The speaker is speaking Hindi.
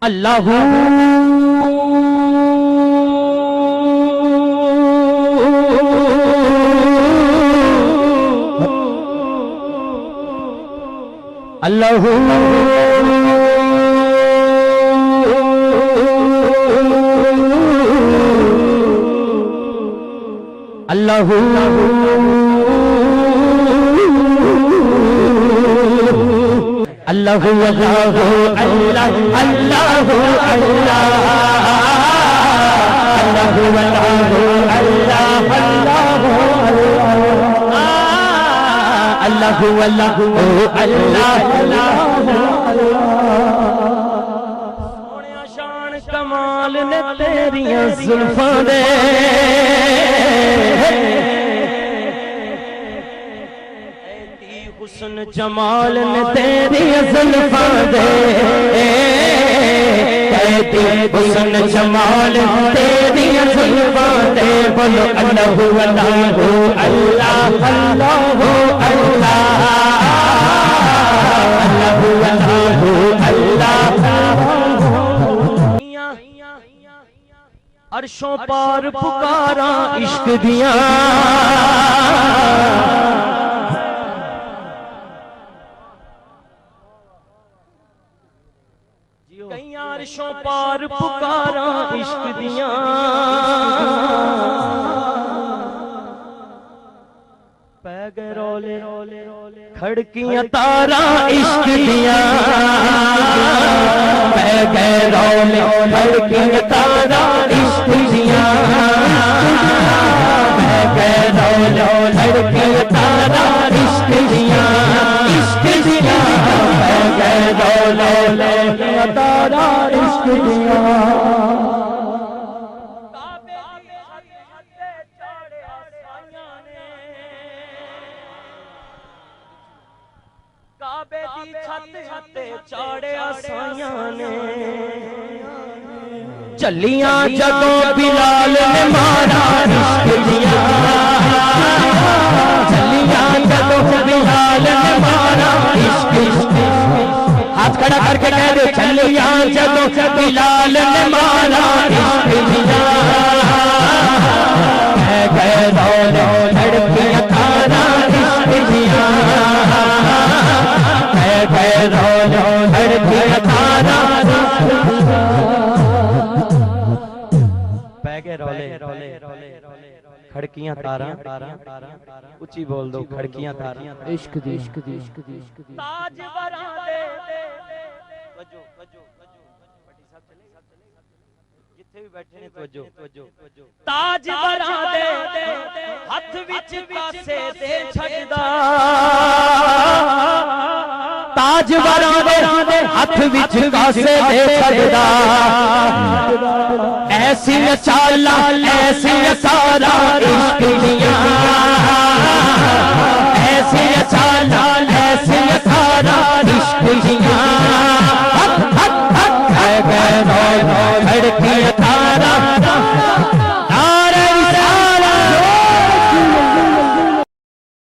अल्लाहू अल्लाहू अल्लाहू अल्लाहू अल्लाहू अल्लाह अल्लाहू अल्लाह अल्लाहू अल्लाहू अल्लाह अल्लाहू अल्लाहू अल्लाह सोनिया शान कमाल ने तेरियां जुल्फां दे हुस्न जमाल ने तेरी जुल्फां दे हुस्न जमाल तेरी जुल्फां दे बोलो अल्लाहू अल्लाहू अल्लाह अल्लाहू अल्लाह अल्लाहू अल्लाहू अल्लाह अर्शों पार पुकारा इश्क दिया अर्शों पार पुकारा इश्क दिया पै गए रोले खड़कियां तारा इश्क दिया पै गए रोले खड़कियां तारा इश्क दिया पै गए रोले खड़कियां तारा इश्क दिया इश्क दिया पै गए रोले तारा इश्क दिया काबे दी छत ते चाड़िया साइयां ने चलियां जदों बिलाल ने मारा इश्क दिया चलियां जदों बिलाल ने मारा इश्क हाथ खड़ा करके कह दे चलियां जदों बिलाल ने मारा इश्क दिया कह गए रोले लड़कियां तारा इश्क दिया कह गए रोले लड़कियां तारा पै गए रोले खड़कियां तारा ऊंची बोल दो खड़कियां तारा इश्क दी इश्क दी इश्क दी इश्क दी ताज वरा दे वजो वजो पट्टी साहब चले जिथे भी बैठे ने तवज्जो ताज वरा दे हथ विच कासे ते छड़दा ताज वरा दे हथ विच कासे ते छड़दा ऐसी चाला ऐसी सारा इश्क दिया ऐसी चाला